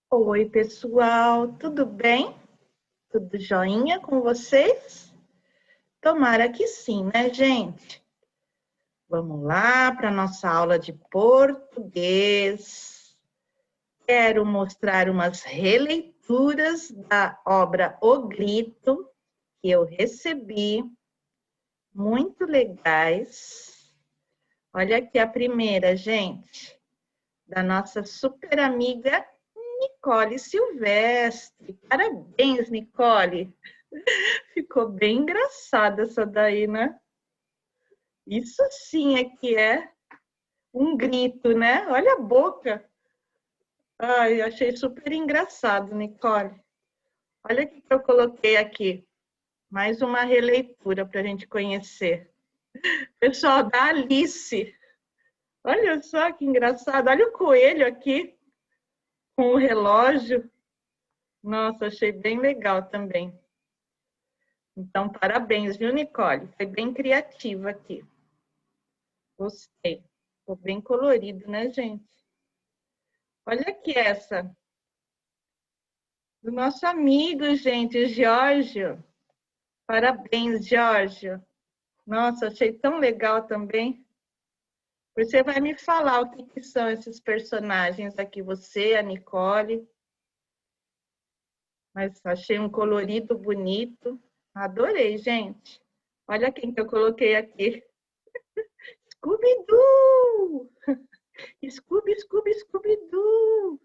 Oi, pessoal, tudo bem? Tudo joinha com vocês? Tomara que sim, né, gente? Vamos lá para a nossa aula de português. Quero mostrar umas releituras da obra O Grito que eu recebi, muito legais. Olha aqui a primeira, gente, da nossa super amiga Nicole Silvestre. Parabéns, Nicole! Ficou bem engraçada essa daí, né? Isso sim é que é um grito, né? Olha a boca. Ai, achei super engraçado, Nicole. Olha o que eu coloquei aqui. Mais uma releitura para a gente conhecer. Pessoal, da Alice. Olha só que engraçado. Olha o coelho aqui com o relógio. Nossa, achei bem legal também. Então, parabéns, viu, Nicole? Foi bem criativa aqui. Gostei. Ficou bem colorido, né, gente? Olha aqui essa. Do nosso amigo, gente, Giorgio. Parabéns, Giorgio. Nossa, achei tão legal também. Você vai me falar o que são esses personagens aqui, você, a Nicole. Mas achei um colorido bonito. Adorei, gente. Olha quem que eu coloquei aqui. Scooby-Doo! Scooby, Scooby, Scooby-Doo!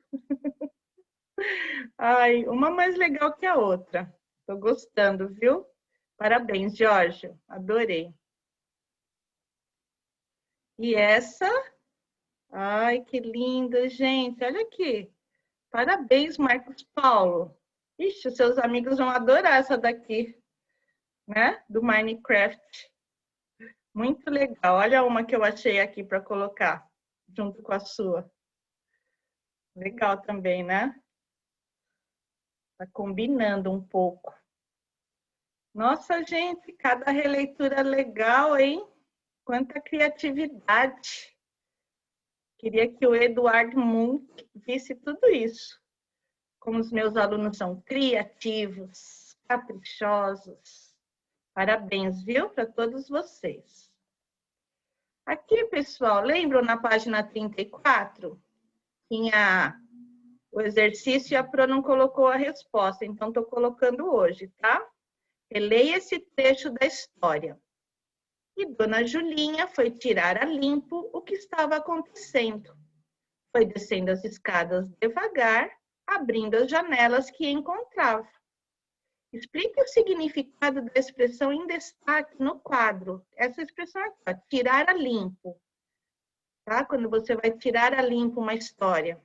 Ai, uma mais legal que a outra. Tô gostando, viu? Parabéns, Jorge. Adorei. E essa? Ai, que linda, gente. Olha aqui. Parabéns, Marcos Paulo. Ixi, os seus amigos vão adorar essa daqui, né? Do Minecraft. Muito legal. Olha uma que eu achei aqui para colocar junto com a sua. Legal também, né? Tá combinando um pouco. Nossa, gente, cada releitura legal, hein? Quanta criatividade. Queria que o Eduardo Munk visse tudo isso. Como os meus alunos são criativos, caprichosos. Parabéns, viu, para todos vocês. Aqui, pessoal, lembram na página 34? Tinha o exercício e a Pro não colocou a resposta, então estou colocando hoje, tá? Releia esse trecho da história. E Dona Julinha foi tirar a limpo o que estava acontecendo. Foi descendo as escadas devagar, abrindo as janelas que encontrava. Explique o significado da expressão em destaque no quadro. Essa expressão aqui, ó, tirar a limpo. Tá? Quando você vai tirar a limpo uma história.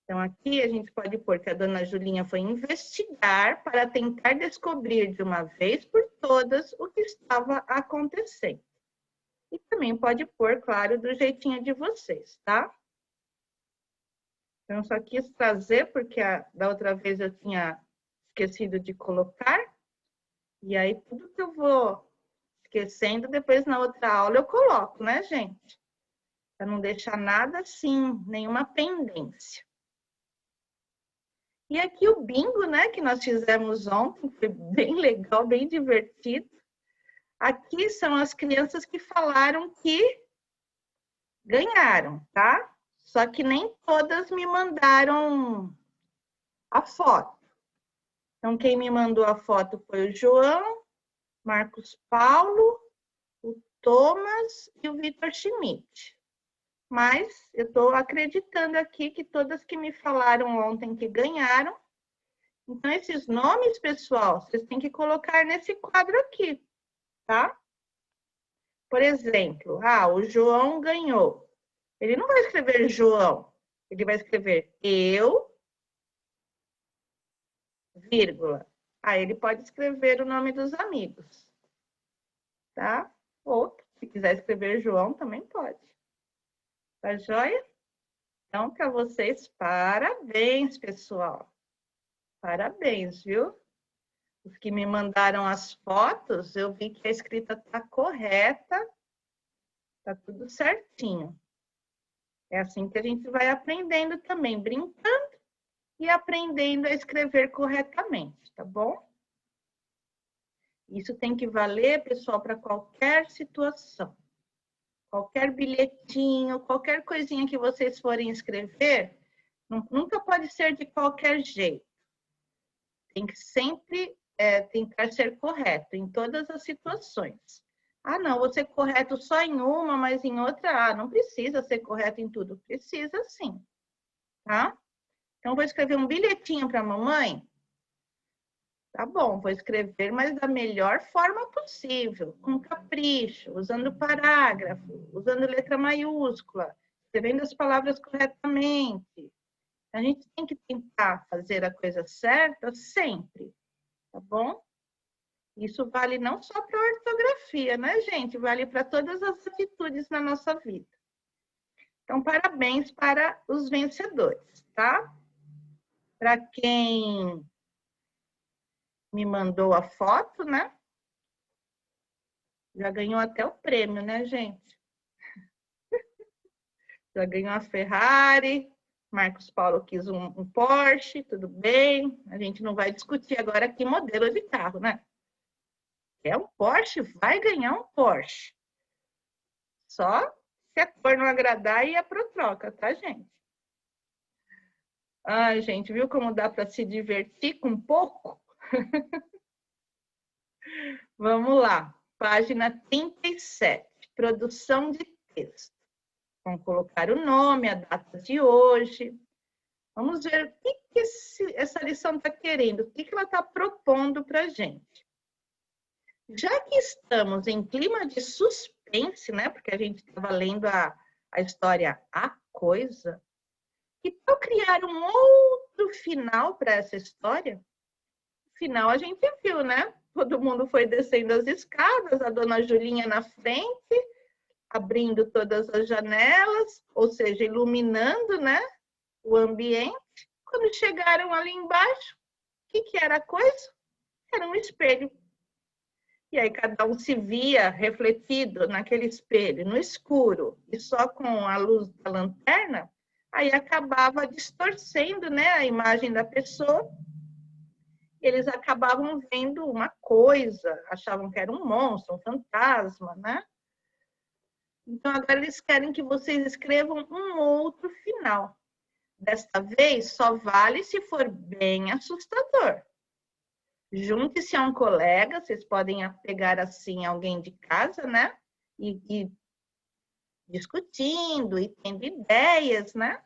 Então, aqui a gente pode pôr que a Dona Julinha foi investigar para tentar descobrir de uma vez por todas o que estava acontecendo. E também pode pôr, claro, do jeitinho de vocês, tá? Então, só quis trazer, porque da outra vez eu tinha esquecido de colocar. E aí, tudo que eu vou esquecendo, depois na outra aula eu coloco, né, gente? Para não deixar nada assim, nenhuma pendência. E aqui o bingo, né, que nós fizemos ontem, foi bem legal, bem divertido. Aqui são as crianças que falaram que ganharam, tá? Só que nem todas me mandaram a foto. Então, quem me mandou a foto foi o João, Marcos Paulo, o Thomas e o Vitor Schmidt. Mas eu estou acreditando aqui que todas que me falaram ontem que ganharam. Então, esses nomes, pessoal, vocês têm que colocar nesse quadro aqui, tá? Por exemplo, o João ganhou. Ele não vai escrever João, ele vai escrever eu, vírgula. Aí ele pode escrever o nome dos amigos, tá? Ou, se quiser escrever João, também pode. Tá joia? Então, para vocês, parabéns, pessoal. Parabéns, viu? Os que me mandaram as fotos, eu vi que a escrita está correta, tá tudo certinho. É assim que a gente vai aprendendo também, brincando e aprendendo a escrever corretamente, tá bom? Isso tem que valer, pessoal, para qualquer situação. Qualquer bilhetinho, qualquer coisinha que vocês forem escrever, nunca pode ser de qualquer jeito. Tem que sempre tentar ser correto em todas as situações. Ah, não, vou ser correto só em uma, mas em outra, não precisa ser correto em tudo. Precisa sim, tá? Então, vou escrever um bilhetinho para a mamãe. Tá bom, vou escrever, mas da melhor forma possível, com capricho, usando parágrafo, usando letra maiúscula, escrevendo as palavras corretamente. A gente tem que tentar fazer a coisa certa sempre, tá bom? Isso vale não só para a ortografia, né, gente? Vale para todas as atitudes na nossa vida. Então, parabéns para os vencedores, tá? Para quem me mandou a foto, né? Já ganhou até o prêmio, né, gente? Já ganhou a Ferrari, Marcos Paulo quis um Porsche, tudo bem. A gente não vai discutir agora que modelo de carro, né? Quer um Porsche? Vai ganhar um Porsche. Só se a cor não agradar, ia pro troca, tá, gente? Ai, gente, viu como dá para se divertir com pouco? Vamos lá. Página 37, produção de texto. Vamos colocar o nome, a data de hoje. Vamos ver o que essa lição está querendo, o que ela está propondo para a gente. Já que estamos em clima de suspense, né? Porque a gente estava lendo a história A Coisa, e tal criar um outro final para essa história? O final a gente viu, né? Todo mundo foi descendo as escadas, a dona Julinha na frente, abrindo todas as janelas, ou seja, iluminando, né, o ambiente. Quando chegaram ali embaixo, o que era a coisa? Era um espelho. E aí cada um se via refletido naquele espelho, no escuro, e só com a luz da lanterna, aí acabava distorcendo, né, a imagem da pessoa. Eles acabavam vendo uma coisa, achavam que era um monstro, um fantasma, né? Então agora eles querem que vocês escrevam um outro final. Desta vez, só vale se for bem assustador. Junte-se a um colega, vocês podem pegar assim alguém de casa, né? E discutindo e tendo ideias, né?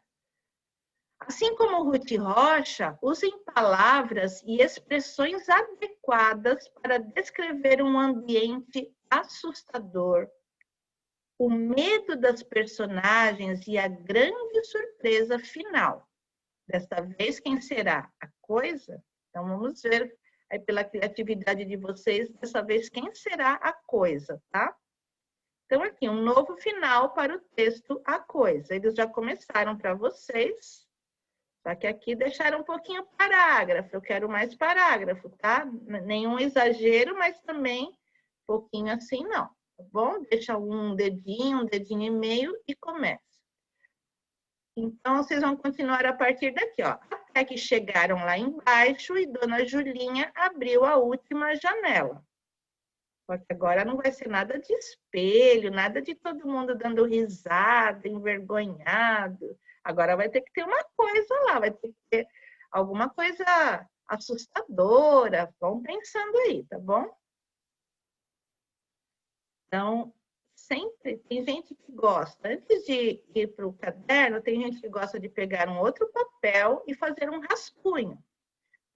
Assim como Ruth Rocha, usem palavras e expressões adequadas para descrever um ambiente assustador, o medo das personagens e a grande surpresa final. Desta vez, quem será? A coisa? Então, vamos ver aí pela criatividade de vocês, dessa vez, quem será a coisa, tá? Então, aqui, um novo final para o texto A Coisa. Eles já começaram para vocês, só que aqui deixaram um pouquinho parágrafo. Eu quero mais parágrafo, tá? Nenhum exagero, mas também um pouquinho assim, não. Tá bom? Deixa um dedinho e meio e começa. Então, vocês vão continuar a partir daqui, ó. Até que chegaram lá embaixo e Dona Julinha abriu a última janela. Só que agora não vai ser nada de espelho, nada de todo mundo dando risada, envergonhado. Agora vai ter que ter uma coisa lá, vai ter que ter alguma coisa assustadora. Vão pensando aí, tá bom? Então, sempre tem gente que gosta, antes de ir para o caderno, tem gente que gosta de pegar um outro papel e fazer um rascunho.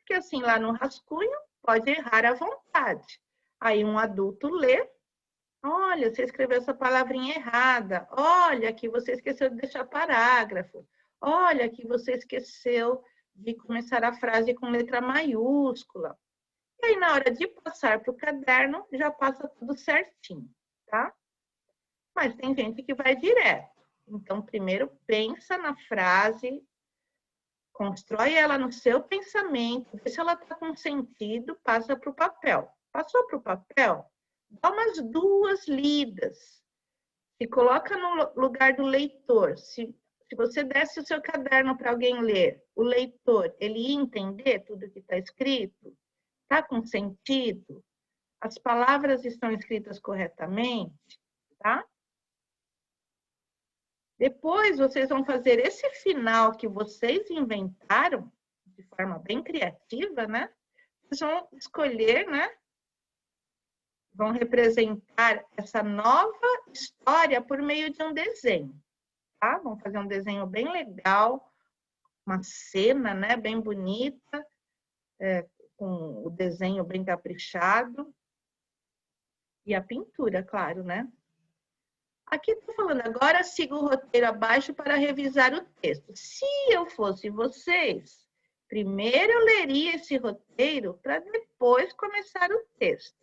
Porque assim, lá no rascunho, pode errar à vontade. Aí um adulto lê, olha, você escreveu essa palavrinha errada. Olha, aqui você esqueceu de deixar parágrafo. Olha, aqui você esqueceu de começar a frase com letra maiúscula. E aí, na hora de passar para o caderno, já passa tudo certinho, tá? Mas tem gente que vai direto. Então, primeiro pensa na frase, constrói ela no seu pensamento, vê se ela está com sentido, passa para o papel. Passou para o papel? Dá umas 2 lidas. Se coloca no lugar do leitor. Se se você desse o seu caderno para alguém ler, o leitor, ele ia entender tudo que está escrito? Está com sentido? As palavras estão escritas corretamente? Tá? Depois, vocês vão fazer esse final que vocês inventaram, de forma bem criativa, né? Vocês vão escolher, né? Vão representar essa nova história por meio de um desenho, tá? Vão fazer um desenho bem legal, uma cena, né? Bem bonita, com o desenho bem caprichado. E a pintura, claro, né? Aqui estou falando agora, siga o roteiro abaixo para revisar o texto. Se eu fosse vocês, primeiro eu leria esse roteiro para depois começar o texto.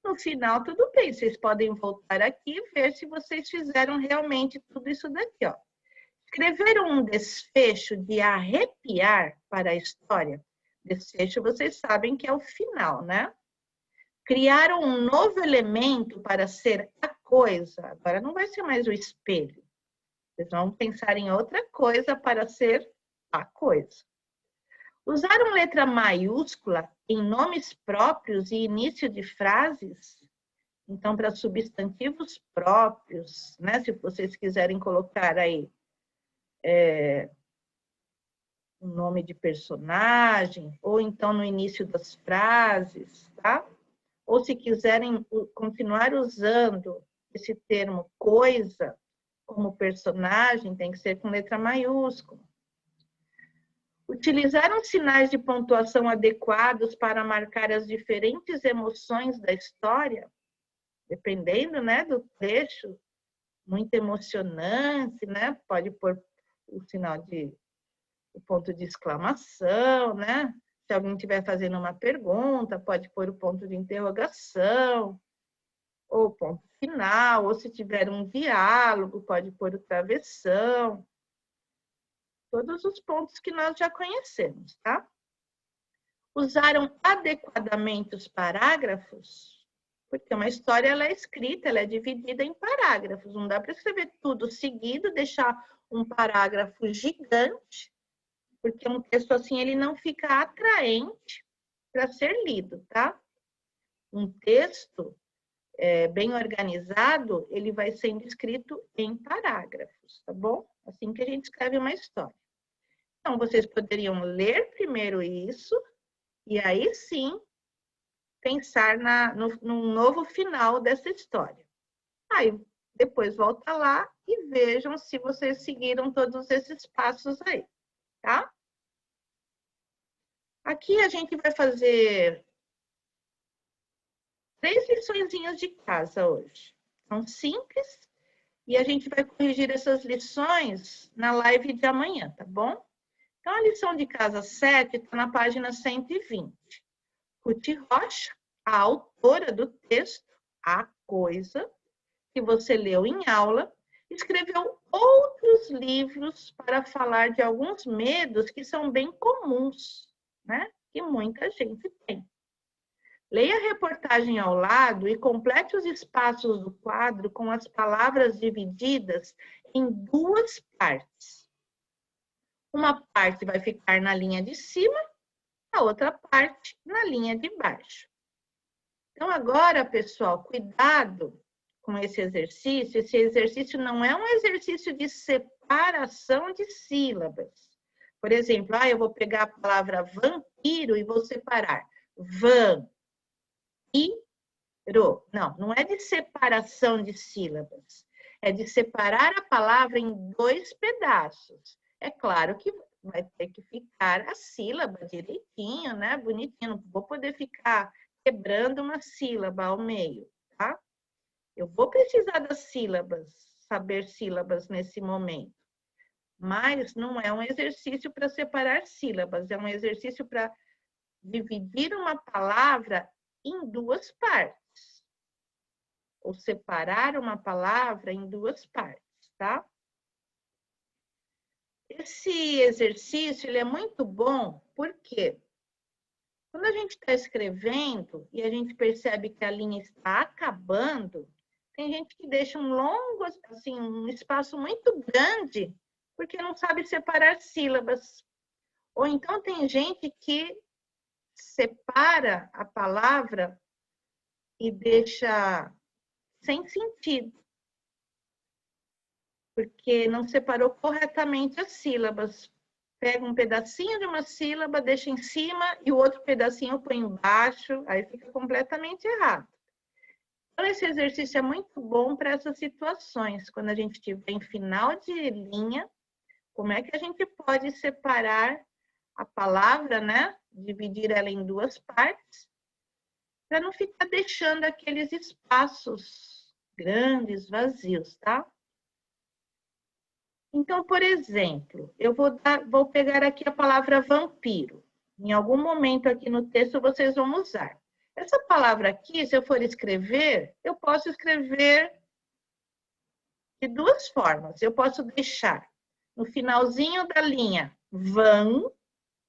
No final, tudo bem, vocês podem voltar aqui e ver se vocês fizeram realmente tudo isso daqui, ó. Escreveram um desfecho de arrepiar para a história. Desfecho, vocês sabem que é o final, né? Criaram um novo elemento para ser a coisa. Agora não vai ser mais o espelho. Vocês vão pensar em outra coisa para ser a coisa. Usaram letra maiúscula em nomes próprios e início de frases. Então, para substantivos próprios, né? Se vocês quiserem colocar aí um nome de personagem, ou então no início das frases, tá? Ou se quiserem continuar usando esse termo coisa como personagem, tem que ser com letra maiúscula. Utilizaram sinais de pontuação adequados para marcar as diferentes emoções da história, dependendo, né, do trecho, muito emocionante, né? Pode pôr o sinal de o ponto de exclamação, né? Se alguém estiver fazendo uma pergunta, pode pôr o ponto de interrogação, ou ponto final, ou se tiver um diálogo, pode pôr o travessão. Todos os pontos que nós já conhecemos, tá? Usaram adequadamente os parágrafos, porque uma história ela é escrita, ela é dividida em parágrafos. Não dá para escrever tudo seguido, deixar um parágrafo gigante, porque um texto assim ele não fica atraente para ser lido, tá? Um texto bem organizado, ele vai sendo escrito em parágrafos, tá bom? Assim que a gente escreve uma história. Então, vocês poderiam ler primeiro isso, e aí sim pensar num novo final dessa história. Aí, depois volta lá e vejam se vocês seguiram todos esses passos aí, tá? Aqui a gente vai fazer 3 liçõezinhas de casa hoje. São simples e a gente vai corrigir essas lições na live de amanhã, tá bom? Então, a lição de casa 7 está na página 120. Ruth Rocha, a autora do texto A Coisa, que você leu em aula, escreveu outros livros para falar de alguns medos que são bem comuns, né? Que muita gente tem. Leia a reportagem ao lado e complete os espaços do quadro com as palavras divididas em 2 partes. Uma parte vai ficar na linha de cima, a outra parte na linha de baixo. Então, agora, pessoal, cuidado com esse exercício. Esse exercício não é um exercício de separação de sílabas. Por exemplo, eu vou pegar a palavra vampiro e vou separar. Não, não é de separação de sílabas. É de separar a palavra em 2 pedaços. É claro que vai ter que ficar a sílaba direitinho, né? Bonitinho. Não vou poder ficar quebrando uma sílaba ao meio, tá? Eu vou precisar das sílabas, saber sílabas nesse momento. Mas não é um exercício para separar sílabas, é um exercício para dividir uma palavra em 2 partes. Ou separar uma palavra em 2 partes, tá? Esse exercício ele é muito bom, porque quando a gente está escrevendo e a gente percebe que a linha está acabando, tem gente que deixa um longo, assim, um espaço muito grande porque não sabe separar sílabas. Ou então tem gente que separa a palavra e deixa sem sentido, porque não separou corretamente as sílabas. Pega um pedacinho de uma sílaba, deixa em cima e o outro pedacinho põe embaixo, aí fica completamente errado. Então, esse exercício é muito bom para essas situações. Quando a gente estiver em final de linha, como é que a gente pode separar a palavra, né? Dividir ela em duas partes, para não ficar deixando aqueles espaços grandes, vazios, tá? Então, por exemplo, eu vou pegar aqui a palavra vampiro. Em algum momento aqui no texto vocês vão usar. Essa palavra aqui, se eu for escrever, eu posso escrever de duas formas. Eu posso deixar no finalzinho da linha van,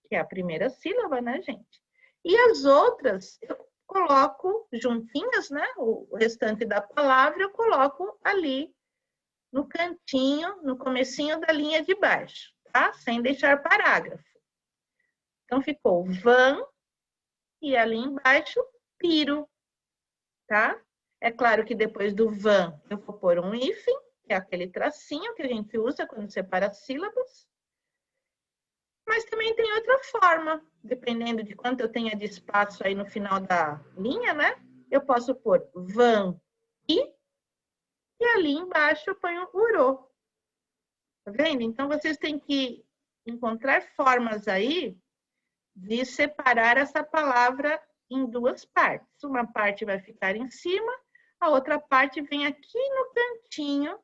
que é a primeira sílaba, né, gente? E as outras eu coloco juntinhas, né? O restante da palavra eu coloco ali no cantinho, no comecinho da linha de baixo, tá? Sem deixar parágrafo. Então, ficou van e ali embaixo, piro, tá? É claro que depois do van eu vou pôr um hífen, que é aquele tracinho que a gente usa quando separa sílabas. Mas também tem outra forma, dependendo de quanto eu tenha de espaço aí no final da linha, né? Eu posso pôr van e ali embaixo eu ponho urô. Tá vendo? Então, vocês têm que encontrar formas aí de separar essa palavra em duas partes. Uma parte vai ficar em cima, a outra parte vem aqui no cantinho,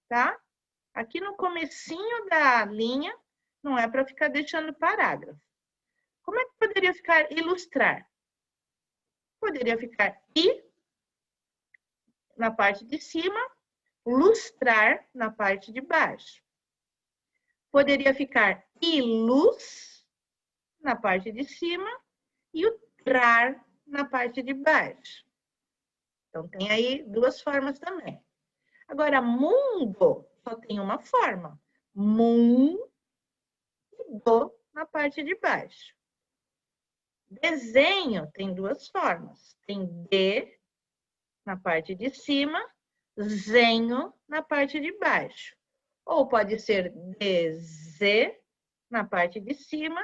tá? Aqui no comecinho da linha, não é para ficar deixando parágrafo. Como é que poderia ficar ilustrar? Poderia ficar i na parte de cima, lustrar na parte de baixo. Poderia ficar ilus na parte de cima e o trar na parte de baixo. Então, tem aí duas formas também. Agora, mundo só tem uma forma. Mundo na parte de baixo. Desenho tem duas formas. Tem D na parte de cima, zenho na parte de baixo. Ou pode ser DZ na parte de cima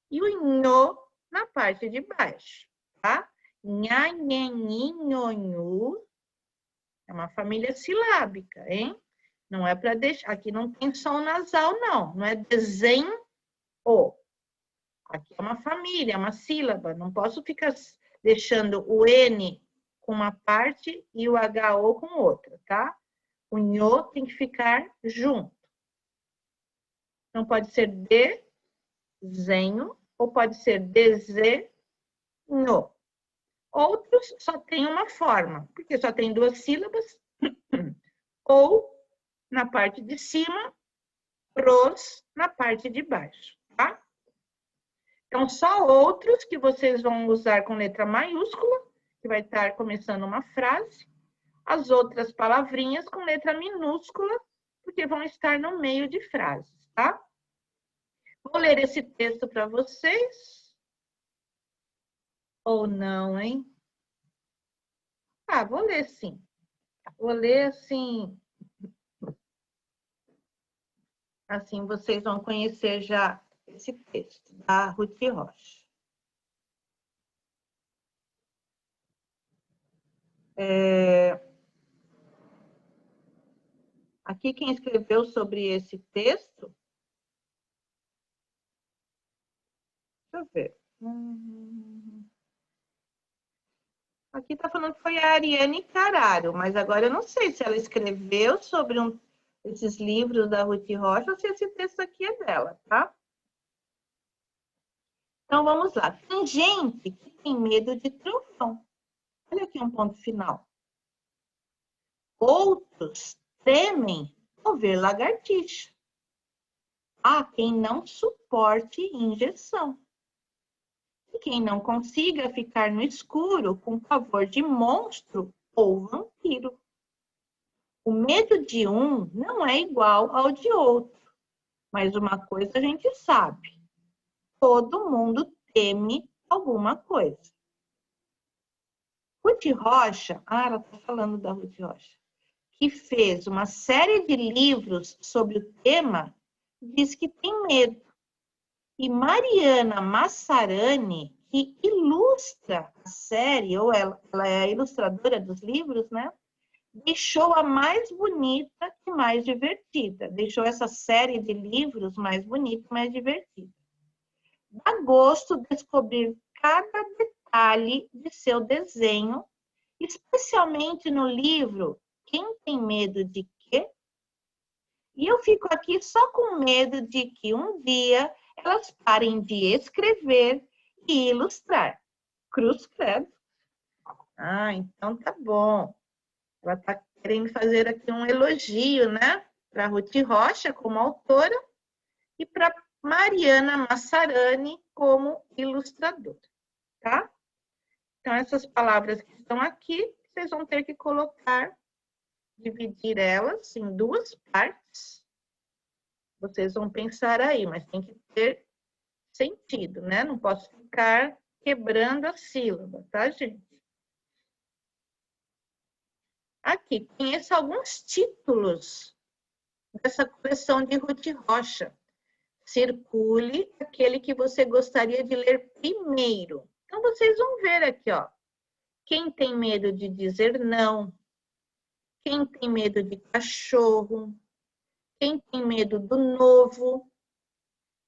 e o nho na parte de baixo, tá? Nha, nhe, nhi, nho, nhu. É uma família silábica, hein? Não é para deixar... Aqui não tem som nasal, não. Não é desenho. Aqui é uma família, é uma sílaba. Não posso ficar deixando o N com uma parte e o HO com outra, tá? O nho tem que ficar junto. Não pode ser desenho ou pode ser desenho. Outros só tem uma forma, porque só tem duas sílabas. Ou na parte de cima, pros na parte de baixo, tá? Então, só outros que vocês vão usar com letra maiúscula, que vai estar começando uma frase. As outras palavrinhas com letra minúscula, porque vão estar no meio de frases, tá? Vou ler esse texto para vocês. Ou não, hein? Ah, vou ler sim. Vou ler assim. Assim vocês vão conhecer já esse texto da Ruth Rocha. Aqui quem escreveu sobre esse texto... Deixa eu ver. Aqui está falando que foi a Ariane Cararo, mas agora eu não sei se ela escreveu sobre esses livros da Ruth Rocha ou se esse texto aqui é dela, tá? Então, vamos lá. Tem gente que tem medo de trovão. Olha aqui um ponto final. Outros temem ao ver lagartixa. Há quem não suporte injeção. E quem não consiga ficar no escuro com pavor de monstro ou vampiro. O medo de um não é igual ao de outro. Mas uma coisa a gente sabe, todo mundo teme alguma coisa. Ruth Rocha, ela está falando da Ruth Rocha, que fez uma série de livros sobre o tema, diz que tem medo. E Mariana Massarani, que ilustra a série, ou ela é a ilustradora dos livros, né? Deixou a mais bonita e mais divertida. Deixou essa série de livros mais bonita e mais divertida. Dá gosto descobrir cada detalhe de seu desenho, especialmente no livro Quem Tem Medo de Quê? E eu fico aqui só com medo de que um dia elas parem de escrever e ilustrar. Cruz credo. Ah, então tá bom. Ela está querendo fazer aqui um elogio, né? Para Ruth Rocha como autora e para Mariana Massarani como ilustradora, tá? Então, essas palavras que estão aqui, vocês vão ter que colocar, dividir elas em duas partes. Vocês vão pensar aí, mas tem que ter sentido, né? Não posso ficar quebrando a sílaba, tá, gente? Aqui, conheço alguns títulos dessa coleção de Ruth Rocha. Circule aquele que você gostaria de ler primeiro. Então, vocês vão ver aqui, ó. Quem tem medo de dizer não? Quem tem medo de cachorro? Quem tem medo do novo?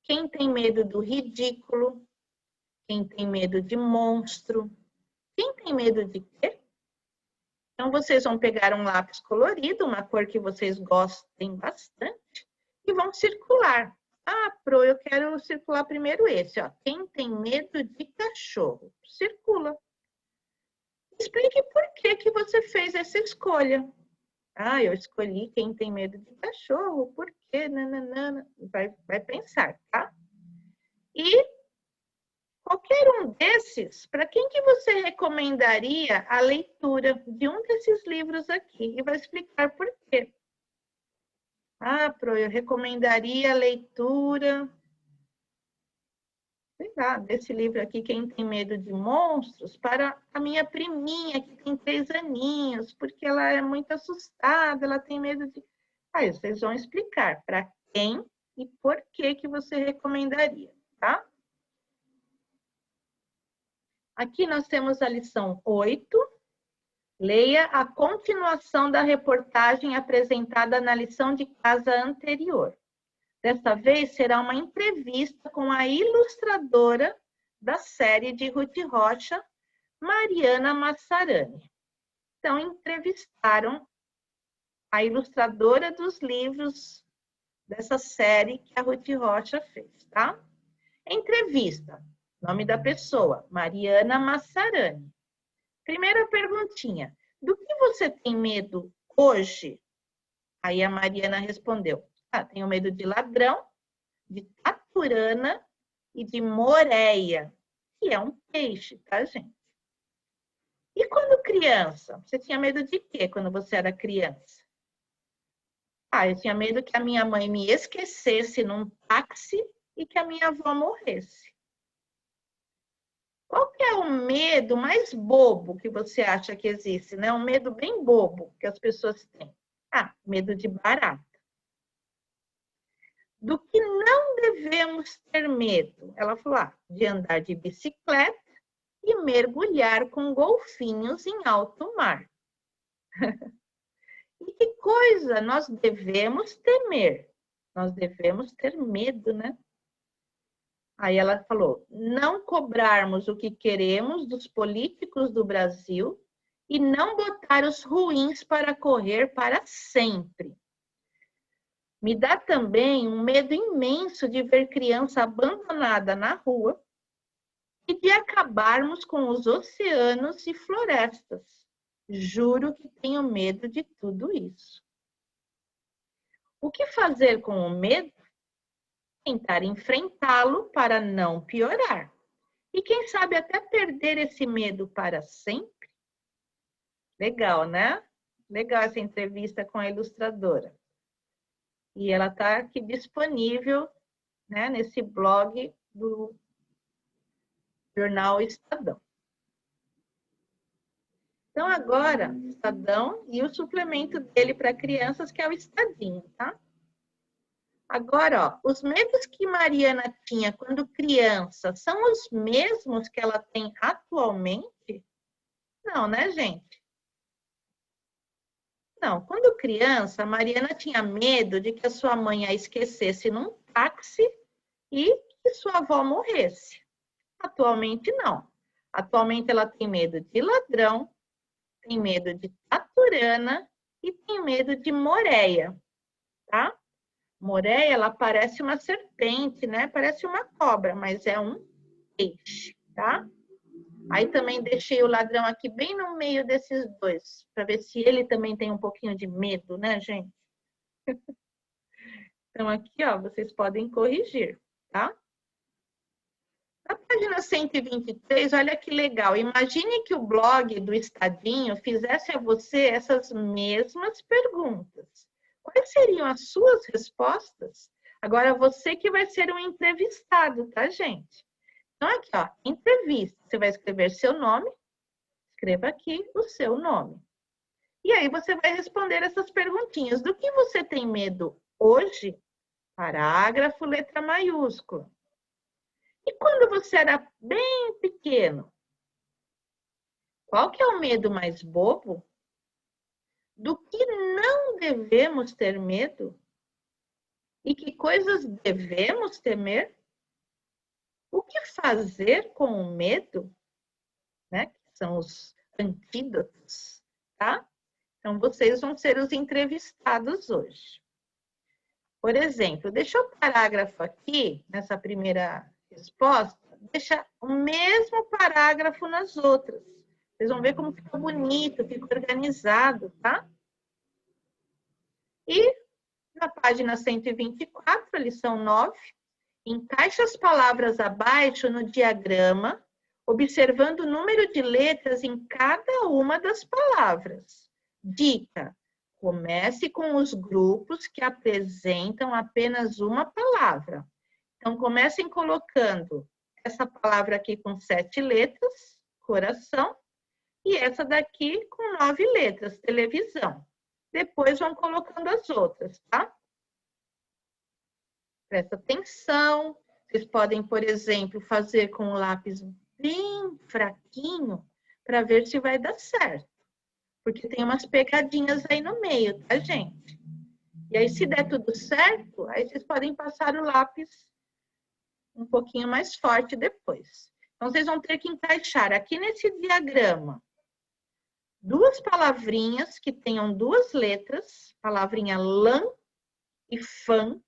Quem tem medo do ridículo? Quem tem medo de monstro? Quem tem medo de quê? Então, vocês vão pegar um lápis colorido, uma cor que vocês gostem bastante, e vão circular. Ah, Pro, eu quero circular primeiro esse, ó. Quem tem medo de cachorro? Circula. Explique por que você fez essa escolha. Ah, eu escolhi quem tem medo de cachorro, por quê? Nananana. Vai pensar, tá? E qualquer um desses, para quem que você recomendaria a leitura de um desses livros aqui? E vai explicar por quê. Ah, Pro, eu recomendaria a leitura, sei lá, desse livro aqui, Quem Tem Medo de Monstros, para a minha priminha, que tem 3 aninhos, porque ela é muito assustada, ela tem medo de... Aí vocês vão explicar para quem e por que você recomendaria, tá? Aqui nós temos a lição 8. Leia a continuação da reportagem apresentada na lição de casa anterior. Desta vez será uma entrevista com a ilustradora da série de Ruth Rocha, Mariana Massarani. Então, entrevistaram a ilustradora dos livros dessa série que a Ruth Rocha fez, tá? Entrevista. Nome da pessoa, Mariana Massarani. Primeira perguntinha. Do que você tem medo hoje? Aí a Mariana respondeu. Ah, tenho medo de ladrão, de taturana e de moreia, que é um peixe, tá, gente? E quando criança? Você tinha medo de quê quando você era criança? Ah, eu tinha medo que a minha mãe me esquecesse num táxi e que a minha avó morresse. Qual que é o medo mais bobo que você acha que existe, né? Um medo bem bobo que as pessoas têm. Ah, medo de barata. Do que não devemos ter medo? Ela falou, de andar de bicicleta e mergulhar com golfinhos em alto mar. E que coisa nós devemos temer? Nós devemos ter medo, né? Aí ela falou, não cobrarmos o que queremos dos políticos do Brasil e não botar os ruins para correr para sempre. Me dá também um medo imenso de ver criança abandonada na rua e de acabarmos com os oceanos e florestas. Juro que tenho medo de tudo isso. O que fazer com o medo? Tentar enfrentá-lo para não piorar. E quem sabe até perder esse medo para sempre? Legal, né? Legal essa entrevista com a ilustradora. E ela está aqui disponível, né, nesse blog do Jornal Estadão. Então, agora, Estadão e o suplemento dele para crianças, que é o Estadinho, tá? Agora, ó, os medos que Mariana tinha quando criança são os mesmos que ela tem atualmente? Não, né, gente? Não, quando criança, a Mariana tinha medo de que a sua mãe a esquecesse num táxi e que sua avó morresse. Atualmente, não. Atualmente, ela tem medo de ladrão, tem medo de taturana e tem medo de moreia, tá? Moreia, ela parece uma serpente, né? Parece uma cobra, mas é um peixe, tá? Aí também deixei o ladrão aqui bem no meio desses dois, para ver se ele também tem um pouquinho de medo, né, gente? Então aqui, ó, vocês podem corrigir, tá? Na página 123, olha que legal. Imagine que o blog do Estadinho fizesse a você essas mesmas perguntas. Quais seriam as suas respostas? Agora, você que vai ser um entrevistado, tá, gente? Então, aqui, ó, entrevista. Você vai escrever seu nome, escreva aqui o seu nome. E aí você vai responder essas perguntinhas. Do que você tem medo hoje? Parágrafo, letra maiúscula. E quando você era bem pequeno? Qual que é o medo mais bobo? Do que não devemos ter medo? E que coisas devemos temer? O que fazer com o medo? Né? Que são os antídotos, tá? Então, vocês vão ser os entrevistados hoje. Por exemplo, deixa o parágrafo aqui, nessa primeira resposta, deixa o mesmo parágrafo nas outras. Vocês vão ver como fica bonito, fica organizado, tá? E na página 124, lição 9, encaixe as palavras abaixo no diagrama, observando o número de letras em cada uma das palavras. Dica: comece com os grupos que apresentam apenas uma palavra. Então, comecem colocando essa palavra aqui com 7 letras, coração, e essa daqui com 9 letras, televisão. Depois vão colocando as outras, tá? Presta atenção. Vocês podem, por exemplo, fazer com o lápis bem fraquinho para ver se vai dar certo. Porque tem umas pegadinhas aí no meio, tá, gente? E aí, se der tudo certo, aí vocês podem passar o lápis um pouquinho mais forte depois. Então, vocês vão ter que encaixar aqui nesse diagrama duas palavrinhas que tenham 2 letras, palavrinha lã e fã.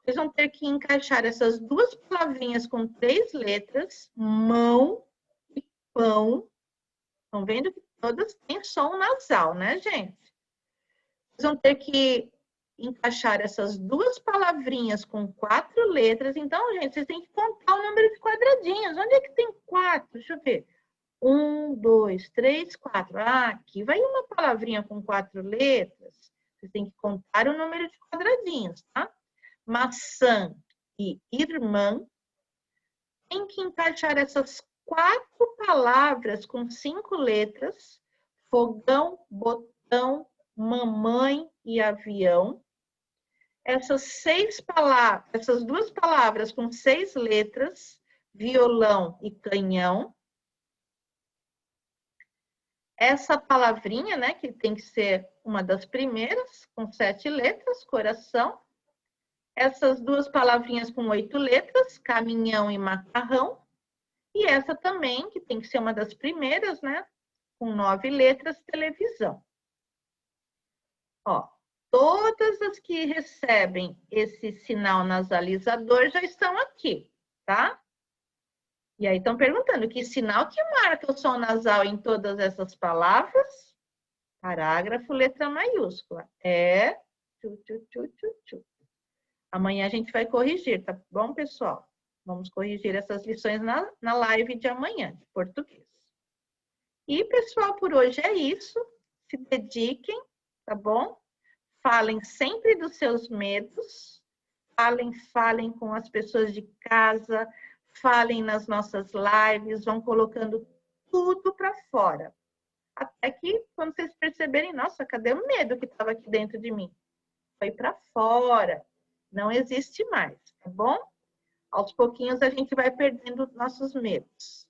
Vocês vão ter que encaixar essas 2 palavrinhas com 3 letras, mão e pão. Estão vendo que todas têm som nasal, né, gente? Vocês vão ter que encaixar essas 2 palavrinhas com 4 letras. Então, gente, vocês têm que contar o número de quadradinhos. Onde é que tem 4? Deixa eu ver. 1, 2, 3, 4. Ah, aqui vai uma palavrinha com 4 letras. Vocês têm que contar o número de quadradinhos, tá? Maçã e irmã. Tem que encaixar essas 4 palavras com 5 letras. Fogão, botão, mamãe e avião. Essas 2 palavras com 6 letras. Violão e canhão. Essa palavrinha, né, que tem que ser uma das primeiras, com 7 letras, coração. Essas 2 palavrinhas com 8 letras, caminhão e macarrão. E essa também, que tem que ser uma das primeiras, né, com 9 letras, televisão. Ó, todas as que recebem esse sinal nasalizador já estão aqui, tá? E aí estão perguntando, que sinal que marca o som nasal em todas essas palavras? Parágrafo, letra maiúscula. É tchu, tchu, tchu, tchu, tchu. Amanhã a gente vai corrigir, tá bom, pessoal? Vamos corrigir essas lições na live de amanhã, de português. E, pessoal, por hoje é isso. Se dediquem, tá bom? Falem sempre dos seus medos, falem com as pessoas de casa, falem nas nossas lives, vão colocando tudo para fora. Até que, quando vocês perceberem, nossa, cadê o medo que estava aqui dentro de mim? Foi para fora, não existe mais, tá bom? Aos pouquinhos a gente vai perdendo nossos medos.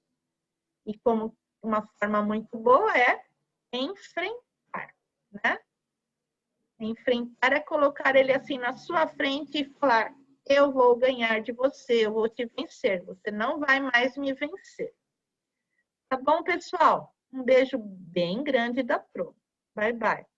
E como uma forma muito boa é enfrentar, né? Enfrentar é colocar ele assim na sua frente e falar: eu vou ganhar de você, eu vou te vencer, você não vai mais me vencer. Tá bom, pessoal? Um beijo bem grande da Pro. Bye, bye.